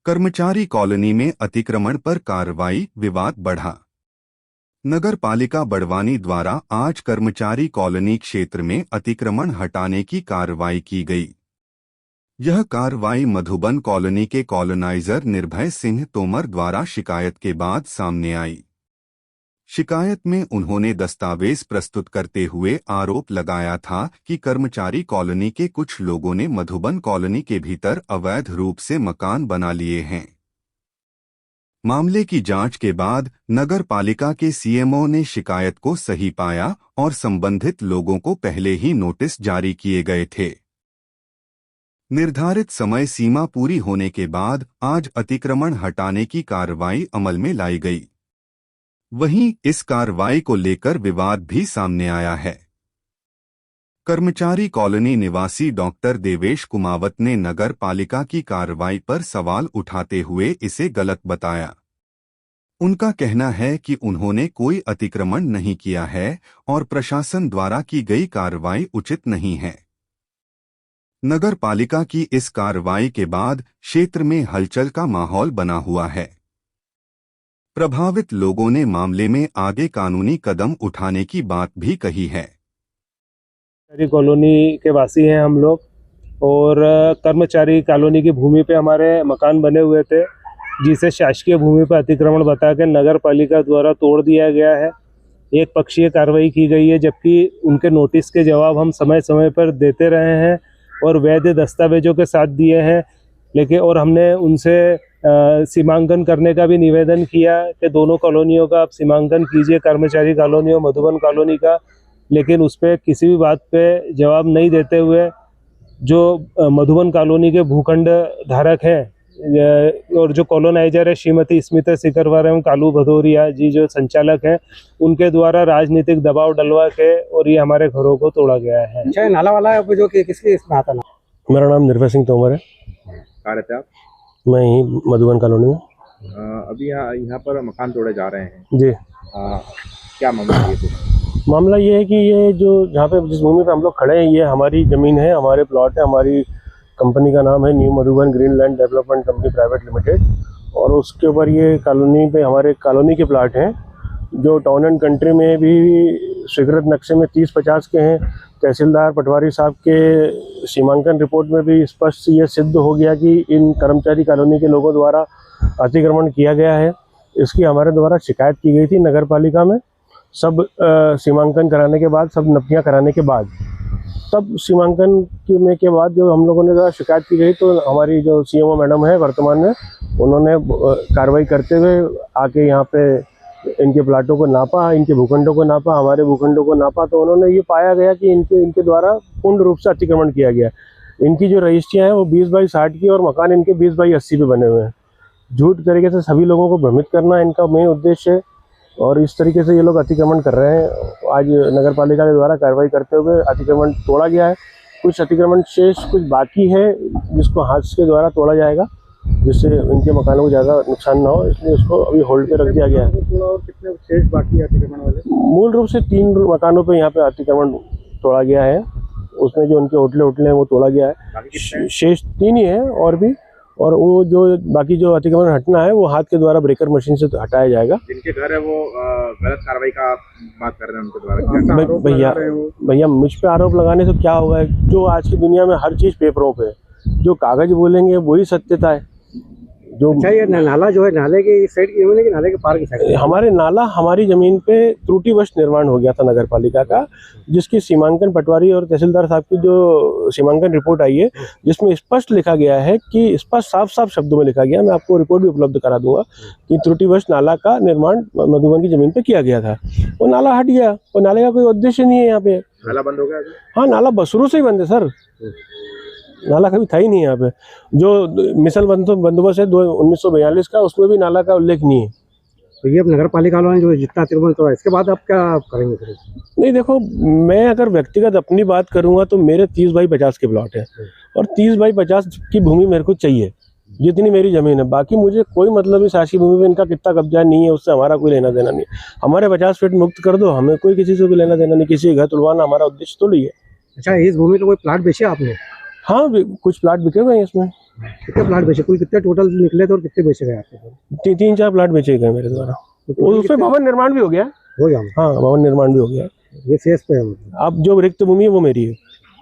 कर्मचारी कॉलोनी में अतिक्रमण पर कार्रवाई, विवाद बढ़ा। नगर पालिका बड़वानी द्वारा आज कर्मचारी कॉलोनी क्षेत्र में अतिक्रमण हटाने की कार्रवाई की गई। यह कार्रवाई मधुबन कॉलोनी के कॉलोनाइजर निर्भय सिंह तोमर द्वारा शिकायत के बाद सामने आई। शिकायत में उन्होंने दस्तावेज प्रस्तुत करते हुए आरोप लगाया था कि कर्मचारी कॉलोनी के कुछ लोगों ने मधुबन कॉलोनी के भीतर अवैध रूप से मकान बना लिए हैं। मामले की जांच के बाद नगर पालिका के सीएमओ ने शिकायत को सही पाया और संबंधित लोगों को पहले ही नोटिस जारी किए गए थे। निर्धारित समय सीमा पूरी होने के बाद आज अतिक्रमण हटाने की कार्रवाई अमल में लाई गई। वहीं इस कार्रवाई को लेकर विवाद भी सामने आया है। कर्मचारी कॉलोनी निवासी डॉक्टर देवेश कुमावत ने नगर पालिका की कार्रवाई पर सवाल उठाते हुए इसे गलत बताया। उनका कहना है कि उन्होंने कोई अतिक्रमण नहीं किया है और प्रशासन द्वारा की गई कार्रवाई उचित नहीं है। नगर पालिका की इस कार्रवाई के बाद क्षेत्र में हलचल का माहौल बना हुआ है। प्रभावित लोगों ने मामले में आगे कानूनी कदम उठाने की बात भी कही है। कॉलोनी के वासी हैं हम लोग और कर्मचारी कॉलोनी की भूमि पे हमारे मकान बने हुए थे, जिसे शासकीय भूमि पर अतिक्रमण बताकर नगर पालिका द्वारा तोड़ दिया गया है। एक पक्षीय कार्रवाई की गई है, जबकि उनके नोटिस के जवाब हम समय समय पर देते रहे हैं और वैध दस्तावेजों के साथ दिए हैं। लेकिन और हमने उनसे सीमांकन करने का भी निवेदन किया कि दोनों कॉलोनियों का आप सीमांकन कीजिए, कर्मचारी कॉलोनी और मधुबन कॉलोनी का। लेकिन उस पर किसी भी बात पे जवाब नहीं देते हुए जो मधुबन कॉलोनी के भूखंड धारक हैं और जो कॉलोनाइजर है श्रीमती स्मिता सिकरवार एवं कालू भदौरिया जी जो संचालक हैं, उनके द्वारा राजनीतिक दबाव डलवा के और ये हमारे घरों को तोड़ा गया है। अच्छा, नाला वाला है जो कि किसके इसमें आता ना? मेरा नाम निर्भय सिंह तोमर है। कहाँ रहते आप? मैं ही मधुबन कॉलोनी में। अभी यहाँ पर मकान तोड़े जा रहे हैं जी। क्या मामला है? मामला ये है कि ये जो जहाँ पे जिस भूमि पे हम लोग खड़े हैं ये हमारी ज़मीन है, हमारे प्लॉट है। हमारी कंपनी का नाम है new Madhuban green land development company private limited और उसके ऊपर ये कॉलोनी पे हमारे कॉलोनी के प्लाट हैं जो टाउन एंड कंट्री में भी स्वीकृत नक्शे में 30-50 के हैं। तहसीलदार पटवारी साहब के सीमांकन रिपोर्ट में भी स्पष्ट ये सिद्ध हो गया कि इन कर्मचारी कॉलोनी के लोगों द्वारा अतिक्रमण किया गया है। इसकी हमारे द्वारा शिकायत की गई थी नगर पालिका में। सब सीमांकन कराने के बाद, सब नपियाँ कराने के बाद, तब सीमांकन के बाद जो हम लोगों ने शिकायत की गई तो हमारी जो सीएमओ मैडम है वर्तमान में, उन्होंने कार्रवाई करते हुए आके यहाँ पे इनके प्लाटों को नापा, इनके भूखंडों को नापा, हमारे भूखंडों को नापा तो उन्होंने ये पाया गया कि इनके द्वारा पूर्ण रूप से अतिक्रमण किया गया। इनकी जो रजिस्ट्रियाँ हैं वो 20/60 की और मकान इनके 20/80 पे बने हुए हैं। झूठ तरीके से सभी लोगों को भ्रमित करना इनका मेन उद्देश्य है और इस तरीके से ये लोग अतिक्रमण कर रहे हैं। आज नगर पालिका के द्वारा कार्रवाई करते हुए अतिक्रमण तोड़ा गया है। कुछ अतिक्रमण शेष कुछ बाकी है जिसको हाथ के द्वारा तोड़ा जाएगा, जिससे इनके मकानों को ज़्यादा नुकसान ना हो, इसलिए उसको अभी होल्ड पे रख दिया गया है। कितने शेष बाकी है अतिक्रमण वाले? मूल रूप से 3 मकानों पे यहाँ पे अतिक्रमण तोड़ा गया है। उसमें जो उनके होटलें हैं वो तोड़ा गया है। शेष 3 ही है और वो जो बाकी जो अतिक्रमण हटना है वो हाथ के द्वारा ब्रेकर मशीन से हटाया जाएगा। जिनके घर है वो गलत कार्रवाई का बात कर रहे हैं, उनके द्वारा भैया मुझ पे आरोप लगाने से क्या होगा? जो आज की दुनिया में हर चीज़ पेपरों पे, जो कागज बोलेंगे वही सत्यता है। जो अच्छा, ये नाला जो है नाले के साइड की जमीन है कि नाले के पार की साइड? हमारे नाला हमारी जमीन पे त्रुटिवश निर्माण हो गया था नगर पालिका का, जिसकी सीमांकन पटवारी और तहसीलदार साहब की जो सीमांकन रिपोर्ट आई है जिसमें स्पष्ट लिखा गया है कि स्पष्ट साफ शब्दों में लिखा गया, मैं आपको रिपोर्ट भी उपलब्ध करा दूंगा कि त्रुटिवश नाला का निर्माण मधुबन की जमीन पे किया गया था। वो नाला हट गया और नाले का कोई उद्देश्य नहीं है यहाँ पे। नाला बंद हो गया? हाँ, नाला बसुरों से ही बंद है सर। नाला कभी था ही नहीं यहाँ पे। जो मिसल बंदोबस्त है 1942 का, उसमें भी नाला का उल्लेख नहीं है। तो ये नगर पालिका वालों ने जो जितना अतिक्रमण तोड़ा, इसके बाद आप क्या करेंगे फिर? नहीं देखो, मैं अगर व्यक्तिगत अपनी बात करूंगा तो मेरे 30/50 के प्लॉट है और 30/50 की भूमि मेरे को चाहिए, जितनी मेरी जमीन है। बाकी मुझे कोई मतलब नहीं शासकीय भूमि में इनका कितना कब्जा नहीं है, उससे हमारा कोई लेना देना नहीं। हमारे 50 फीट मुक्त कर दो, हमें कोई किसी से कोई लेना देना नहीं। किसी घर तुड़वाना हमारा उद्देश्य तो नहीं है। अच्छा, इस भूमि का कोई प्लाट बेचे आपने? हाँ, कुछ प्लाट बिके हुए हैं इसमें। कितने प्लाट बेचे, कुल कितने टोटल निकले थे और कितने बेचे गए आपके? 3-4 प्लाट बेचे गए मेरे द्वारा। और उसमें भवन निर्माण भी हो गया है। हो गया? हाँ, भवन निर्माण भी हो गया है। ये शेष पे है मतलब? अब जो रिक्त भूमि है वो मेरी है।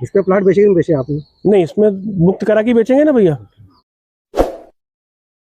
इस पे प्लाट बेचे कि नहीं बेचे आपने? नहीं, इसमें मुक्त करा के बेचेंगे ना भैया।